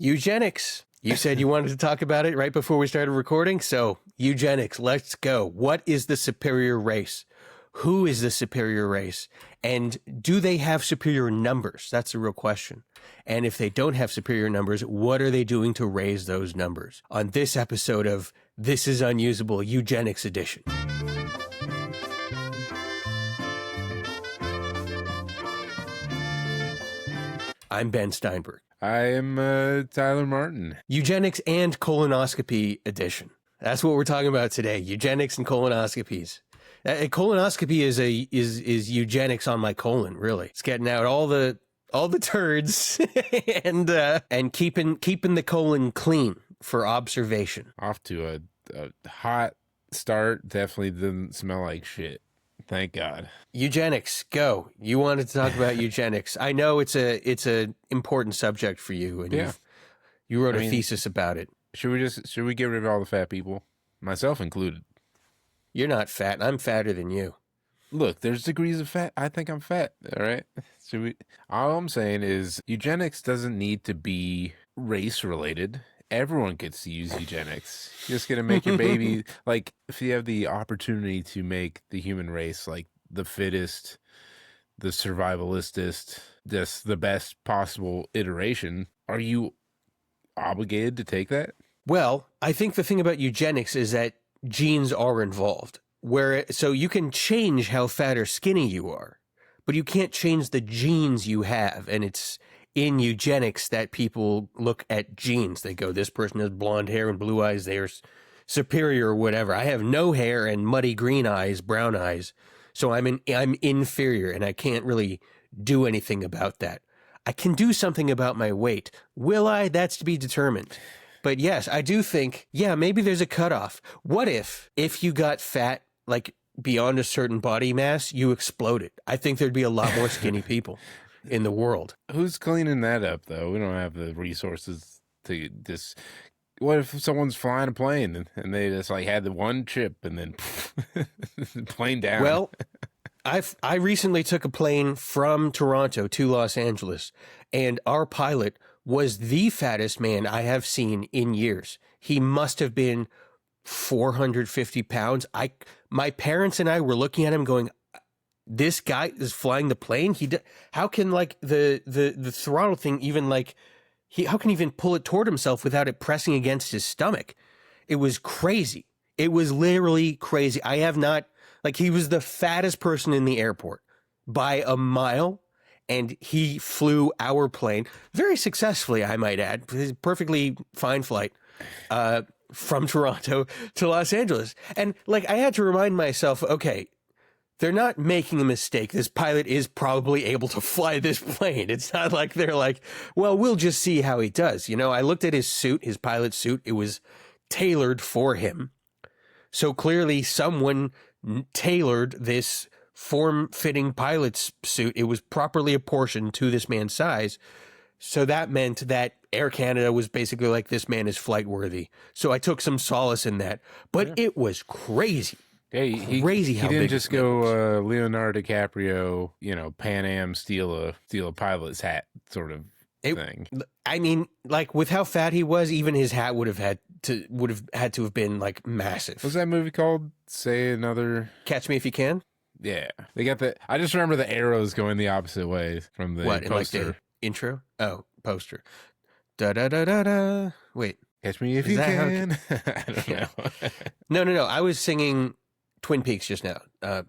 Eugenics. You said you wanted to talk about it right before we started recording. So eugenics, let's go. What is the superior race? Who is the superior race? And do they have superior numbers? That's the real question. And if they don't have superior numbers, what are they doing to raise those numbers? On this episode of This Is Unusable, Eugenics Edition. I'm Ben Steinberg. I am Tyler Martin. Eugenics and Colonoscopy Edition. That's what we're talking about today. Eugenics and colonoscopies. A colonoscopy is eugenics on my colon, really. It's getting out all the turds and keeping the colon clean for observation. Off to a hot start. Definitely didn't smell like shit. Thank God. Eugenics, go. You wanted to talk about eugenics. I know it's a important subject for you, and yeah. you wrote a thesis about it. Should we get rid of all the fat people, myself included? You're not fat. I'm fatter than you. Look, there's degrees of fat. I think I'm fat. All right. All I'm saying is eugenics doesn't need to be race related. Everyone gets to use eugenics. You're just gonna make your baby like if you have the opportunity to make the human race like the fittest, the survivalistest, just the best possible iteration. Are you obligated to take that? Well, I think the thing about eugenics is that genes are involved. So you can change how fat or skinny you are, but you can't change the genes you have, and it's in eugenics that people look at genes. They go, this person has blonde hair and blue eyes, they're superior or whatever. I have no hair and muddy green eyes, brown eyes, so I'm inferior, and I can't really do anything about that. I can do something about my weight. Will I? That's to be determined. But yes, I do think, maybe there's a cutoff. What if you got fat, like beyond a certain body mass, you exploded? I think there'd be a lot more skinny people in the world. Who's cleaning that up, though? We don't have the resources to just... What if someone's flying a plane and they just like had the one chip and then plane down? Well, I recently took a plane from Toronto to Los Angeles, and our pilot was the fattest man I have seen in years. He must have been 450 pounds. My parents and I were looking at him going, this guy is flying the plane. How can like the throttle thing even like how can he even pull it toward himself without it pressing against his stomach? It was crazy. It was literally crazy. I have not he was the fattest person in the airport by a mile, and he flew our plane very successfully, I might add. Perfectly fine flight from Toronto to Los Angeles. And I had to remind myself, okay, they're not making a mistake. This pilot is probably able to fly this plane. It's not like they're like, well, we'll just see how he does. I looked at his suit, his pilot suit. It was tailored for him. So clearly someone tailored this form-fitting pilot's suit. It was properly apportioned to this man's size. So that meant that Air Canada was basically like, this man is flight worthy. So I took some solace in that. But It was crazy. Hey, crazy how he big didn't just go Leonardo DiCaprio, Pan Am steal a pilot's hat sort of thing. I mean, with how fat he was, even his hat would have had to have been massive. What's that movie called? Say Another... Catch Me If You Can? Yeah. They got I just remember the arrows going the opposite way from the poster. The intro? Oh, poster. Da-da-da-da-da. Wait. Catch Me If You Can. I don't know. No. I was singing Twin Peaks just now. Anyway,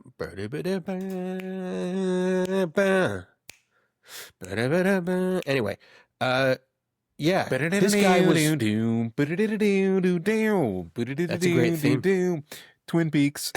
yeah, this guy was... That's a great theme. Twin Peaks.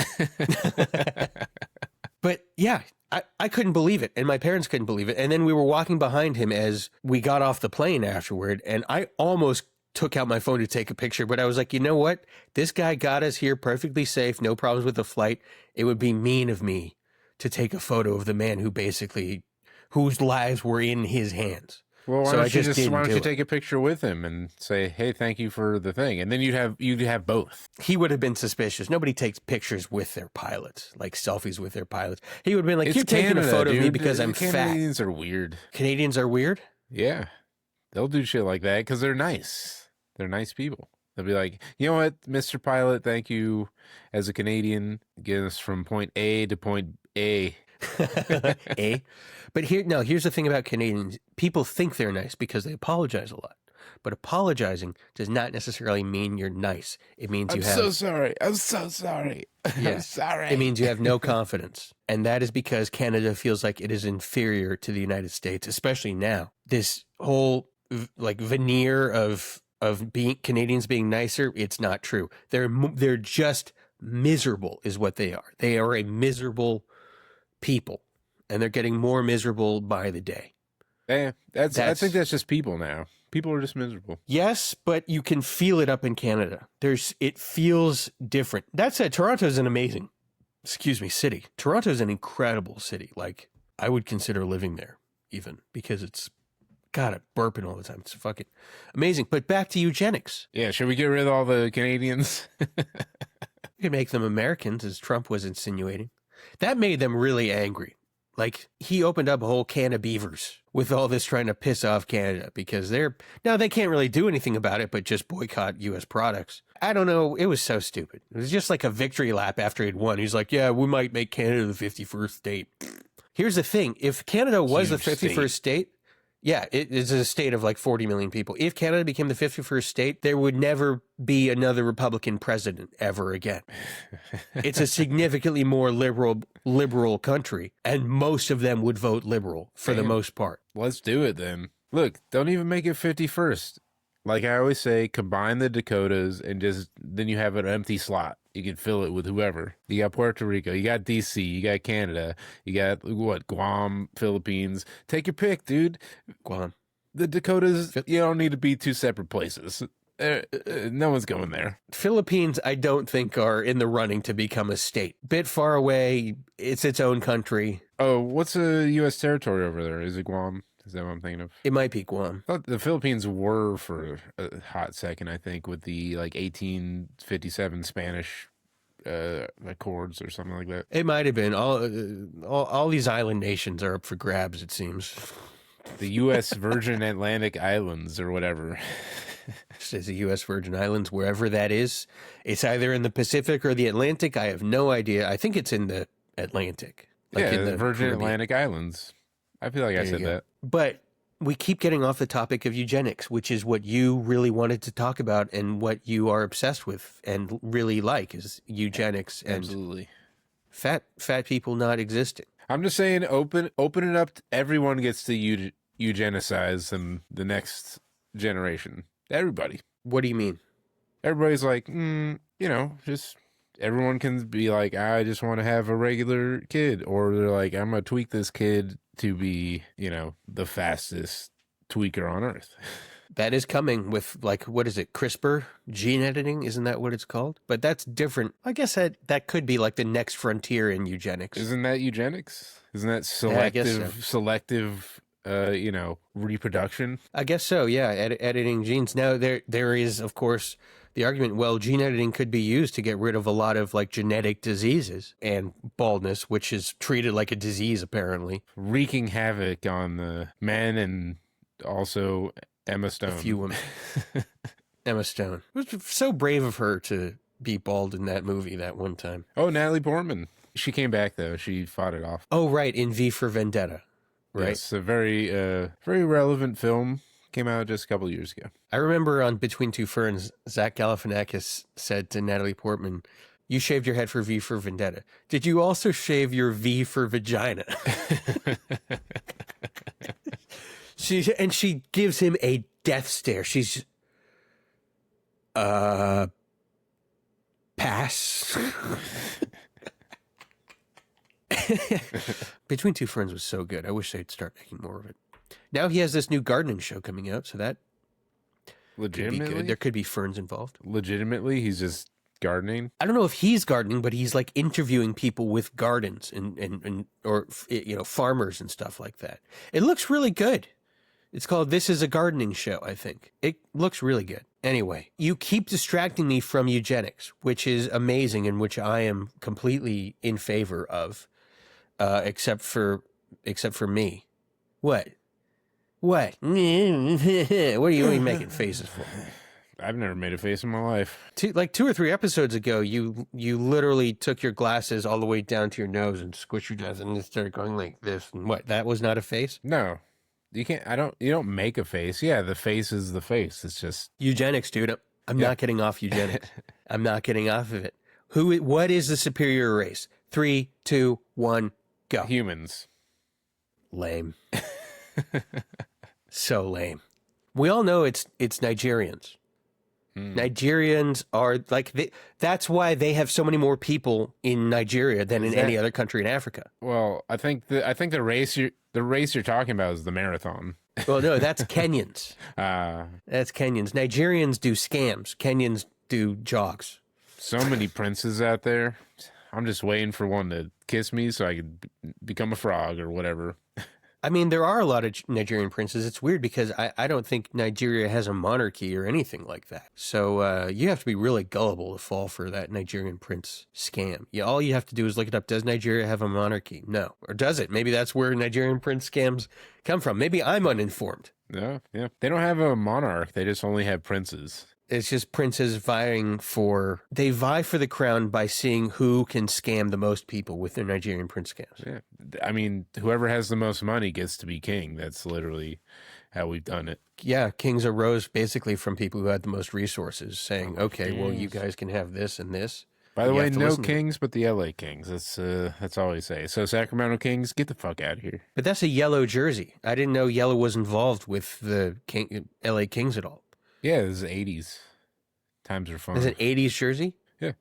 But yeah, I couldn't believe it, and my parents couldn't believe it. And then we were walking behind him as we got off the plane afterward, and I almost took out my phone to take a picture, but I was like, you know what? This guy got us here perfectly safe, no problems with the flight. It would be mean of me to take a photo of the man whose lives were in his hands. Well, why don't you take a picture with him and say, hey, thank you for the thing? And then you'd have both. He would have been suspicious. Nobody takes pictures with their pilots, like selfies with their pilots. He would have been like, you're taking a photo of me because I'm fat. Canadians are weird. Canadians are weird? Yeah. They'll do shit like that because they're nice. They're nice people. They'll be like, you know what, Mr. Pilot, thank you as a Canadian, getting us from point A to point A. A. But here's the thing about Canadians. People think they're nice because they apologize a lot. But apologizing does not necessarily mean you're nice. It means I'm so sorry. I'm so sorry. Yeah, I'm sorry. It means you have no confidence. And that is because Canada feels like it is inferior to the United States, especially now. This whole like veneer of being Canadians being nicer, it's not true. They're just miserable is what they are. They are a miserable people, and they're getting more miserable by the day. Yeah, I think that's just people now. People are just miserable. Yes, but you can feel it up in Canada. It feels different. That said, Toronto's an amazing, city. Toronto's an incredible city. Like, I would consider living there even because it's, God, I'm burping all the time. It's fucking amazing. But back to eugenics. Yeah, should we get rid of all the Canadians? We can make them Americans, as Trump was insinuating. That made them really angry. Like, he opened up a whole can of beavers with all this trying to piss off Canada because they can't really do anything about it, but just boycott U.S. products. I don't know. It was so stupid. It was just like a victory lap after he'd won. He's like, yeah, we might make Canada the 51st state. Here's the thing. If Canada was the 51st state, yeah, it is a state of like 40 million people. If Canada became the 51st state, there would never be another Republican president ever again. It's a significantly more liberal country, and most of them would vote liberal for the most part. Let's do it then. Look, don't even make it 51st. Like I always say, combine the Dakotas and then you have an empty slot. You can fill it with whoever. You got Puerto Rico, you got DC, you got Canada, you got Guam, Philippines. Take your pick, dude. Guam. The Dakotas, you don't need to be two separate places. No one's going there. Philippines, I don't think are in the running to become a state. Bit far away. It's its own country. Oh, what's a U.S. territory over there? Is it Guam? Is that what I'm thinking of? It might be Guam. I thought the Philippines were for a hot second, I think, with the like 1857 Spanish Accords or something like that. It might have been. All these island nations are up for grabs, it seems. The U.S. Virgin Atlantic Islands or whatever. It says the U.S. Virgin Islands, wherever that is. It's either in the Pacific or the Atlantic. I have no idea. I think it's in the Atlantic. Like in the Virgin Caribbean. Atlantic Islands. I feel like I said that. But we keep getting off the topic of eugenics, which is what you really wanted to talk about and what you are obsessed with and really like is eugenics and absolutely fat people not existing. I'm just saying, open it up. Everyone gets to eugenicize the next generation. Everybody. What do you mean? Everybody's like, just everyone can be like, I just want to have a regular kid, or they're like, I'm gonna tweak this kid to be, the fastest tweaker on earth. That is coming with, like, what is it? CRISPR gene editing? Isn't that what it's called? But that's different. I guess that could be like the next frontier in eugenics. Isn't that eugenics? Isn't that selective, reproduction? I guess so. Yeah. Editing genes. Now there is, of course, the argument, well, gene editing could be used to get rid of a lot of like genetic diseases and baldness, which is treated like a disease, apparently. Wreaking havoc on the men and also Emma Stone. A few women. Emma Stone. It was so brave of her to be bald in that movie that one time. Oh, Natalie Portman. She came back, though. She fought it off. Oh, right. In V for Vendetta. Right. It's a very relevant film. Came out just a couple of years ago. I remember on Between Two Ferns, Zach Galifianakis said to Natalie Portman, "You shaved your head for V for Vendetta. Did you also shave your V for vagina?" She gives him a death stare. She's, pass. Between Two Ferns was so good. I wish they'd start making more of it. Now he has this new gardening show coming out, so that legitimately could be good. There could be ferns involved. Legitimately, he's just gardening. I don't know if he's gardening, but he's like interviewing people with gardens or farmers and stuff like that. It looks really good. It's called This Is a Gardening Show, I think. It looks really good. Anyway, you keep distracting me from eugenics, which is amazing and which I am completely in favor of, except for me. What What? What are you making faces for? I've never made a face in my life. Like 2 or 3 episodes ago, you literally took your glasses all the way down to your nose and squished your nose and started going like this. And what? That was not a face? No, you can't. You don't make a face. Yeah, the face is the face. It's just Eugenics, dude. I'm not getting off eugenics. I'm not getting off of it. What is the superior race? 3, 2, 1, go. Humans. Lame. So lame. We all know it's Nigerians. Nigerians are like that's why they have so many more people in Nigeria than in any other country in Africa. Well, I think the race you're talking about is the marathon. Well, no, that's Kenyans. That's Kenyans. Nigerians do scams. Kenyans do jogs. So many princes out there. I'm just waiting for one to kiss me so I could become a frog or whatever. I mean, there are a lot of Nigerian princes. It's weird because I don't think Nigeria has a monarchy or anything like that. So you have to be really gullible to fall for that Nigerian prince scam. Yeah, all you have to do is look it up. Does Nigeria have a monarchy? No. Or does it? Maybe that's where Nigerian prince scams come from. Maybe I'm uninformed. No, yeah. They don't have a monarch. They just only have princes. It's just princes they vie for the crown by seeing who can scam the most people with their Nigerian prince scams. Yeah. I mean, whoever has the most money gets to be king. That's literally how we've done it. Yeah, kings arose basically from people who had the most resources, saying, okay, well, you guys can have this and this. By the way, no kings but the LA Kings. That's all we say. So Sacramento Kings, get the fuck out of here. But that's a yellow jersey. I didn't know yellow was involved with the LA Kings at all. Yeah, this is the 80s. Times are fun. Is it 80s jersey? Yeah.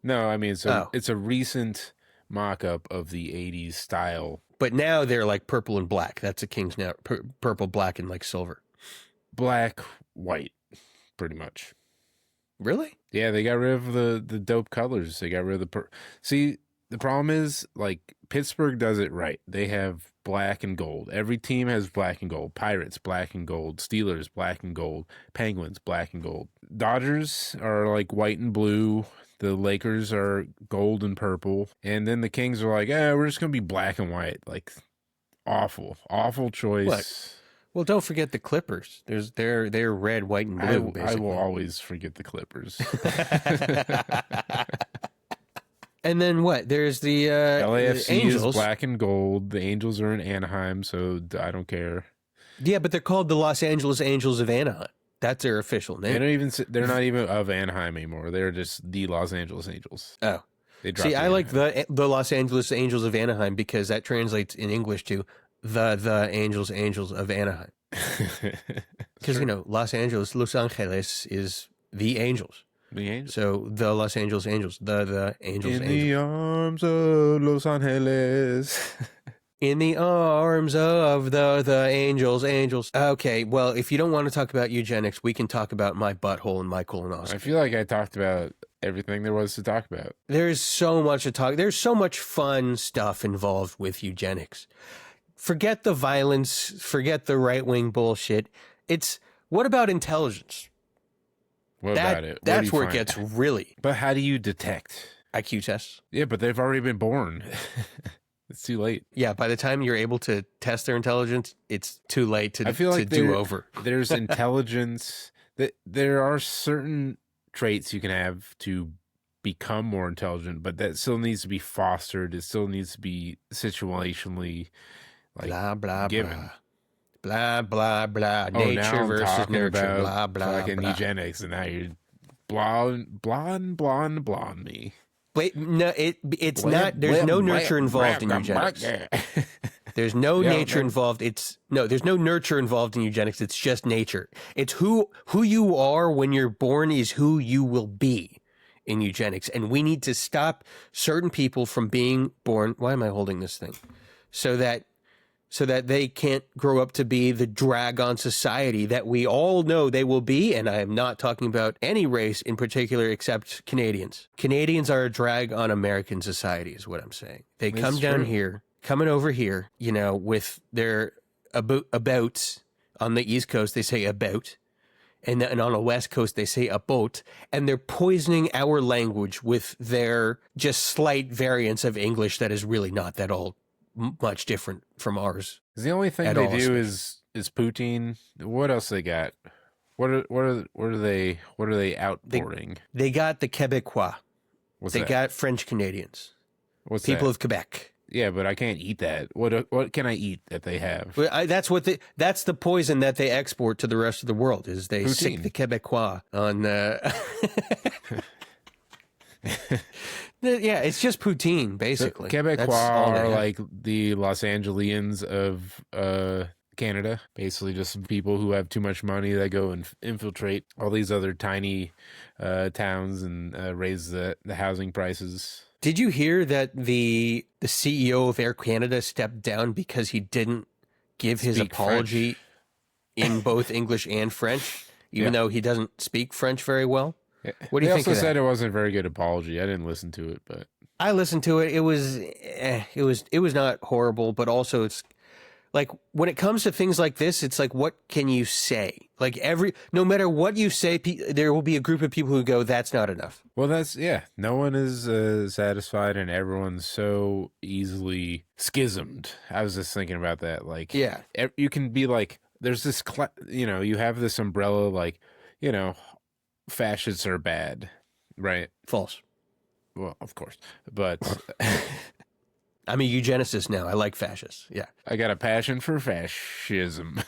No, I mean, it's a recent mock-up of the 80s style. But now they're like purple and black. That's a Kings now. Purple, black, and like silver. Black, white, pretty much. Really? Yeah, they got rid of the dope colors. They got rid of See, the problem is, like, Pittsburgh does it right. They have black and gold. Every team has black and gold. Pirates, black and gold. Steelers, black and gold. Penguins, black and gold. Dodgers are like white and blue. The Lakers are gold and purple. And then the Kings are like, we're just going to be black and white. Like, awful choice. What? Well, don't forget the Clippers. They're red, white, and blue. I will always forget the Clippers. And then what? There's the LAFC Angels. Is black and gold. The Angels are in Anaheim, so I don't care. Yeah, but they're called the Los Angeles Angels of Anaheim. That's their official name. They're not even of Anaheim anymore. They're just the Los Angeles Angels. Oh. See, I like the Los Angeles Angels of Anaheim because that translates in English to the Angels of Anaheim. Because, Los Angeles is the Angels. The Angels. So the Los Angeles Angels, the Angels. In the arms of Los Angeles. In the arms of the Angels. Okay, well, if you don't want to talk about eugenics, we can talk about my butthole and my colonoscopy. I feel like I talked about everything there was to talk about. There's so much to talk. There's so much fun stuff involved with eugenics. Forget the violence. Forget the right-wing bullshit. What about intelligence? What about it? That's where it gets really. But how do you detect? IQ tests. Yeah, but they've already been born. It's too late. Yeah, by the time you're able to test their intelligence, it's too late to do over. There's intelligence. There are certain traits you can have to become more intelligent, but that still needs to be fostered. It still needs to be situationally blah, blah, given. Blah, blah, blah. Oh, Nature versus nurture. Blah, blah, fucking blah. eugenics, and now you're blonde me. Wait, no, it's not. There's no nurture involved in eugenics. There's no nature involved. There's no nurture involved in eugenics. It's just nature. It's who you are when you're born is who you will be in eugenics. And we need to stop certain people from being born. Why am I holding this thing? So that they can't grow up to be the drag on society that we all know they will be. And I am not talking about any race in particular except Canadians. Canadians are a drag on American society is what I'm saying. They come down here, coming over here, with their abouts. On the East Coast, they say about. And on the West Coast, they say a boat. And they're poisoning our language with their just slight variants of English that is really not that all much different from ours. The only thing At they all, do especially. is poutine. What else they got? What are they outporting? They got the Quebecois. What's They that? got French Canadians. What's People that? of Quebec. Yeah, but I can't eat that. What can I eat that they have? Well, that's the poison that they export to the rest of the world. Is they sick Poutine. the Quebecois on. Yeah, it's just poutine basically. Quebecois That's all they are have. like the Los Angelians of Canada, basically just people who have too much money that go and infiltrate all these other tiny towns and raise the housing prices. Did you hear that the CEO of Air Canada stepped down because he didn't give his Speak apology in both English and French, even though he doesn't speak French very well? Yeah. What do you They think also of that? said it wasn't a very good apology. I didn't listen to it, but I listened to it. It was not horrible, but also it's like when it comes to things like this, it's like, what can you say? Like no matter what you say, there will be a group of people who go, that's not enough. well, no one is satisfied, and everyone's so easily schismed. I was just thinking about that. Like, Yeah. you can be like, there's this, you have this umbrella, like, fascists are bad, right? False. Well, of course, but I'm a eugenicist now. I like fascists. Yeah. I got a passion for fascism.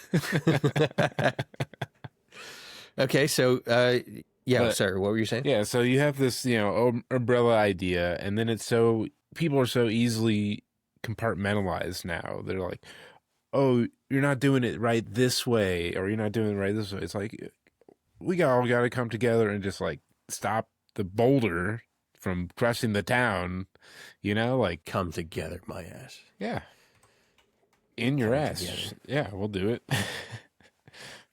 Okay. So, But- sorry. What were you saying? Yeah, so you have this, umbrella idea, and then people are so easily compartmentalized now. They're like, oh, you're not doing it right this way, or you're not doing it right this way. It's like, we all got to come together and just like stop the boulder from crushing the town, like, Come together, my ass. yeah, in your Come ass. together. Yeah, we'll do it.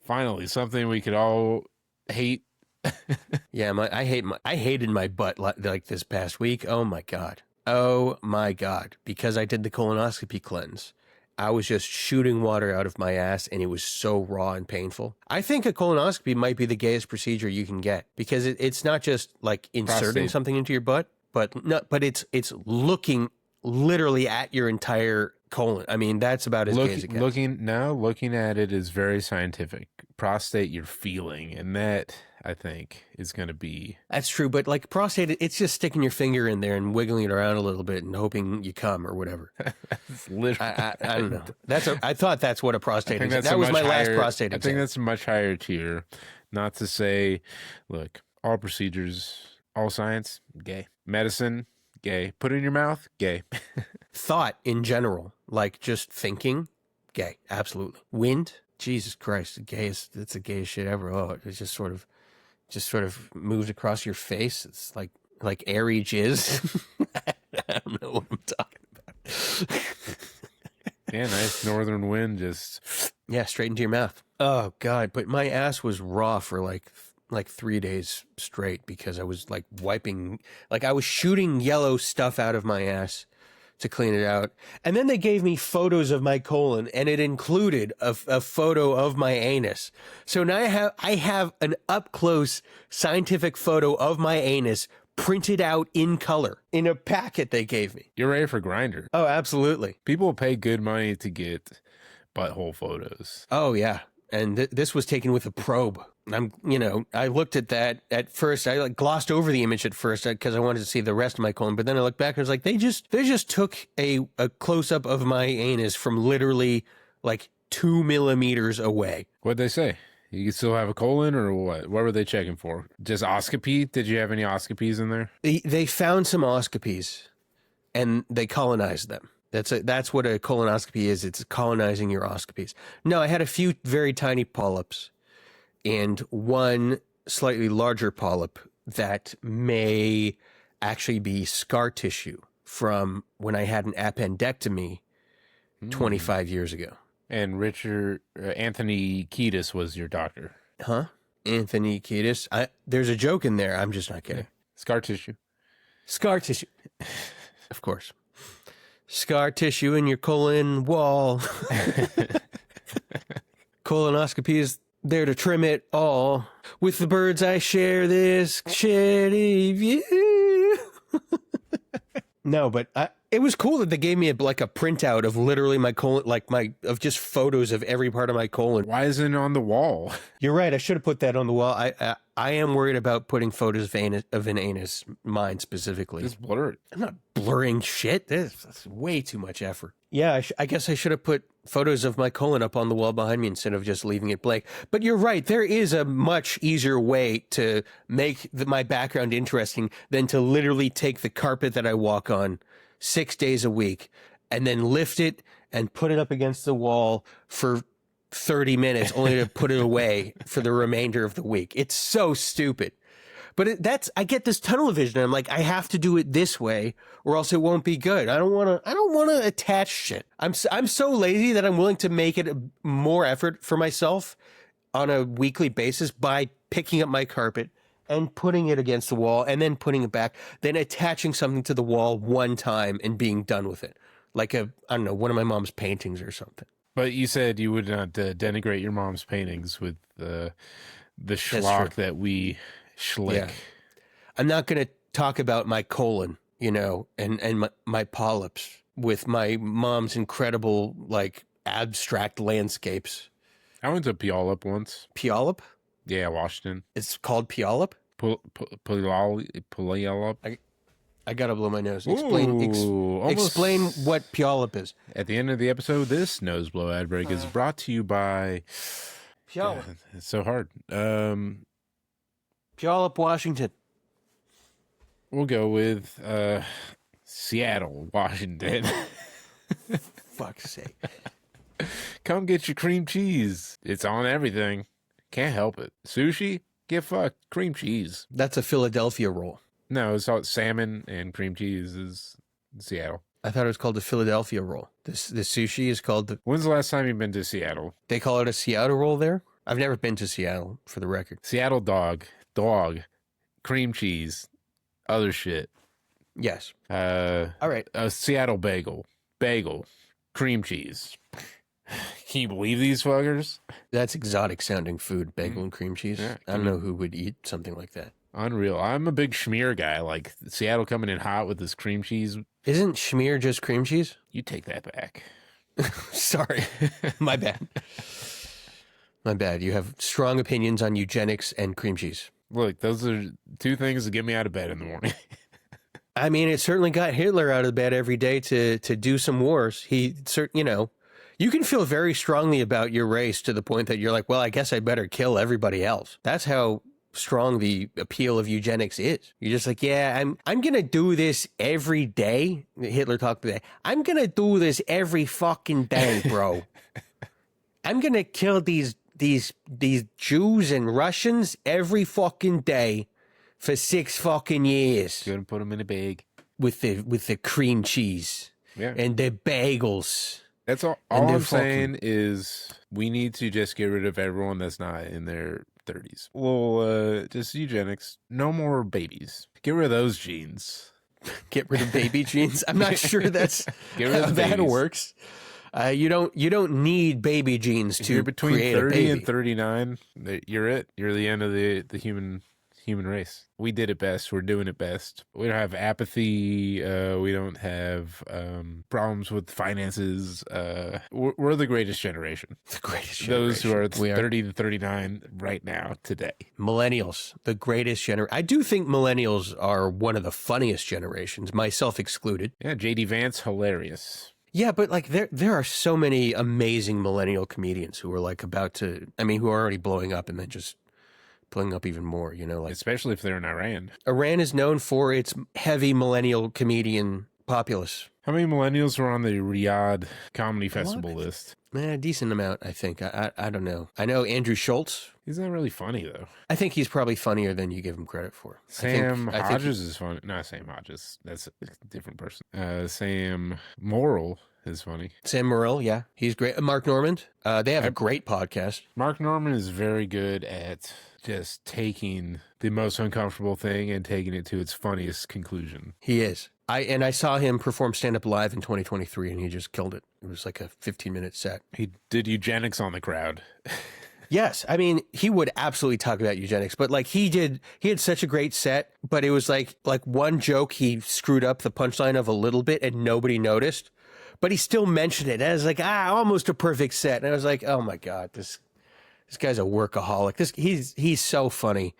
Finally, something we could all hate. Yeah, I hated my butt like this past week. Oh my god, because I did the colonoscopy cleanse. I was just shooting water out of my ass, and it was so raw and painful. I think a colonoscopy might be the gayest procedure you can get because it's not just like inserting Prostate. something into your butt, but it's looking literally at your entire colon. I mean, that's about as gay as it gets. Looking at it is very scientific. Prostate, you're feeling, and that, I think, is going to be. That's true, but like prostate, it's just sticking your finger in there and wiggling it around a little bit and hoping you come or whatever. It's literally. I don't know. I thought that's what a prostate I think is. that's That a was my much last higher- prostate I exam. think that's a much higher tier. Not to say, look, all procedures, all science, gay. Medicine, gay. Put it in your mouth, gay. Thought in general, like just thinking, gay, absolutely. Wind, Jesus Christ, that's the gayest shit ever. Oh, it's just sort of moves across your face. It's like airy jizz. I don't know what I'm talking about. Yeah, nice northern wind just. Yeah, straight into your mouth. Oh God, but my ass was raw for like 3 days straight because I was like wiping, like I was shooting yellow stuff out of my ass to clean it out. And then they gave me photos of my colon, and it included a photo of my anus. So now I have an up close scientific photo of my anus printed out in color in a packet they gave me. You're ready for Grindr. Oh, absolutely. People pay good money to get butthole photos. Oh yeah. And this was taken with a probe. I looked at that at first. I like glossed over the image at first because I wanted to see the rest of my colon. But then I looked back and I was like, they just took a close up of my anus from literally like 2 millimeters away. What'd they say? You still have a colon or what? What were they checking for? Just oscopy? Did you have any oscopies in there? They found some oscopies, and they colonized them. That's what a colonoscopy is. It's colonizing your oscopies. No, I had a few very tiny polyps and one slightly larger polyp that may actually be scar tissue from when I had an appendectomy 25 years ago. And Anthony Kiedis was your doctor. Huh? Anthony Kiedis. There's a joke in there. I'm just not kidding. Scar tissue. Scar tissue. Of course. Scar tissue in your colon wall. Colonoscopy is there to trim it all. With the birds I share this shitty view. No, but It was cool that they gave me a printout of literally my colon, of just photos of every part of my colon. Why isn't it on the wall? You're right. I should have put that on the wall. I am worried about putting photos of an anus, mine specifically. Just blur it. I'm not blurring shit. That's way too much effort. Yeah, I guess I should have put photos of my colon up on the wall behind me instead of just leaving it blank. But you're right. There is a much easier way to make my background interesting than to literally take the carpet that I walk on 6 days a week and then lift it and put it up against the wall for 30 minutes only to put it away for the remainder of the week. It's so stupid. But I get this tunnel vision. I'm like, I have to do it this way or else it won't be good. I don't want to attach shit. I'm so lazy that I'm willing to make it more effort for myself on a weekly basis by picking up my carpet and putting it against the wall and then putting it back, then attaching something to the wall one time and being done with it. Like I don't know, one of my mom's paintings or something. But you said you would not denigrate your mom's paintings with the schlock that we schlick. Yeah. I'm not going to talk about my colon, and my polyps with my mom's incredible, abstract landscapes. I went to Puyallup once. Puyallup? Yeah, Washington. It's called Puyallup? Puyallup. I gotta blow my nose. Explain what Puyallup is. At the end of the episode, this nose blow ad break is brought to you by Puyallup. It's so hard. Puyallup, Washington. We'll go with Seattle, Washington. Fuck's sake. Come get your cream cheese. It's on everything. Can't help it. Sushi? Get fucked. Cream cheese. That's a Philadelphia roll. No, it's all salmon and cream cheese is Seattle. I thought it was called the Philadelphia roll. The sushi is called the... When's the last time you've been to Seattle? They call it a Seattle roll there? I've never been to Seattle, for the record. Seattle dog, cream cheese, other shit. Yes. All right. A Seattle bagel, cream cheese. Can you believe these fuckers? That's exotic sounding food, bagel and cream cheese. Yeah, I don't know who would eat something like that. Unreal. I'm a big schmear guy. Like Seattle coming in hot with this cream cheese. Isn't schmear just cream cheese? You take that back. Sorry. My bad. My bad. You have strong opinions on eugenics and cream cheese. Look, those are two things that get me out of bed in the morning. I mean, it certainly got Hitler out of bed every day to do some wars. You can feel very strongly about your race to the point that you're like, well, I guess I better kill everybody else. That's how strong the appeal of eugenics is. You're just like, yeah, I'm going to do this every day. Hitler talked today. I'm going to do this every fucking day, bro. I'm going to kill these Jews and Russians every fucking day for 6 fucking years. You're going to put them in a bag. With the cream cheese. Yeah. And the bagels. That's all I'm saying is we need to just get rid of everyone that's not in their 30s. Well, just eugenics. No more babies. Get rid of those genes. Get rid of baby genes? I'm not sure that's how that works. You don't need baby genes to you're between create 30 a baby. and 39. You're it. You're the end of the human race. We did it best. We're doing it best. We don't have apathy. We don't have problems with finances. We're the greatest generation. The greatest generation. Those who are 30 to 39 right now, today. Millennials, the greatest generation. I do think millennials are one of the funniest generations, myself excluded. Yeah, J.D. Vance, hilarious. Yeah, but there are so many amazing millennial comedians who are who are already blowing up and then just blowing up even more, especially if they're in Iran. Iran is known for its heavy millennial comedian populace. How many millennials were on the Riyadh Comedy Festival list? A decent amount, I think. I don't know. I know Andrew Schultz. He's not really funny, though. I think he's probably funnier than you give him credit for. Sam Hodges is funny. Not Sam Hodges. That's a different person. Sam Morrill is funny. Sam Morrill, yeah. He's great. Mark Normand. They have a great podcast. Mark Normand is very good at just taking the most uncomfortable thing and taking it to its funniest conclusion. He is. I saw him perform stand-up live in 2023, and he just killed it. It was like a 15-minute set. He did eugenics on the crowd. Yes, I mean, he would absolutely talk about eugenics, but like he had such a great set, but it was like one joke he screwed up the punchline of a little bit and nobody noticed, but he still mentioned it. And I was like, almost a perfect set. And I was like, oh my God, this guy's a workaholic. He's so funny.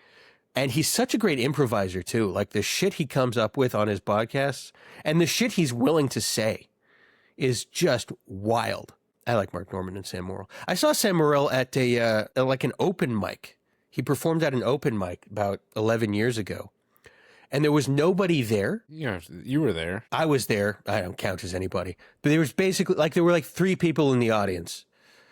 And he's such a great improviser too. Like the shit he comes up with on his podcasts and the shit he's willing to say is just wild. I like Mark Norman and Sam Morrill. I saw Sam Morrill at like an open mic. He performed at an open mic about 11 years ago. And there was nobody there. Yeah, you were there. I was there. I don't count as anybody. But there was basically there were like 3 people in the audience.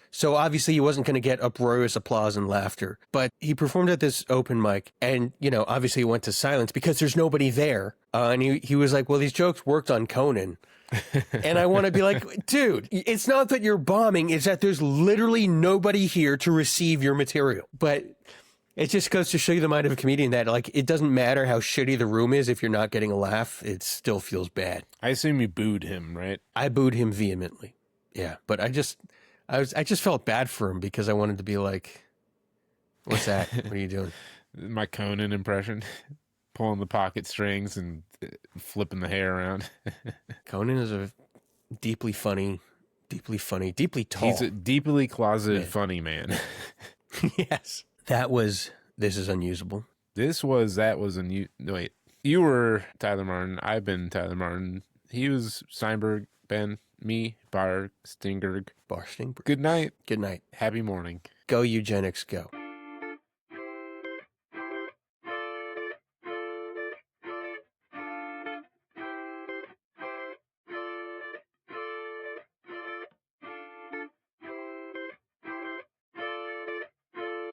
So obviously he wasn't going to get uproarious applause and laughter. But he performed at this open mic and, obviously he went to silence because there's nobody there. And he was like, well, these jokes worked on Conan. And I want to be like, dude, it's not that you're bombing. It's that there's literally nobody here to receive your material. But it just goes to show you the mind of a comedian that it doesn't matter how shitty the room is. If you're not getting a laugh, it still feels bad. I assume you booed him, right? I booed him vehemently. Yeah. But I just felt bad for him because I wanted to be like, what's that? What are you doing? My Conan impression. Pulling the pocket strings and flipping the hair around. Conan is a deeply funny, deeply tall. He's a deeply closeted funny man. Yes. That was This Is Unusable. Wait. You were Tyler Martin. I've been Tyler Martin. He was Steinberg, Ben, me, Bar Stingberg. Bar Stingberg. Good night. Good night. Happy morning. Go Eugenics, go.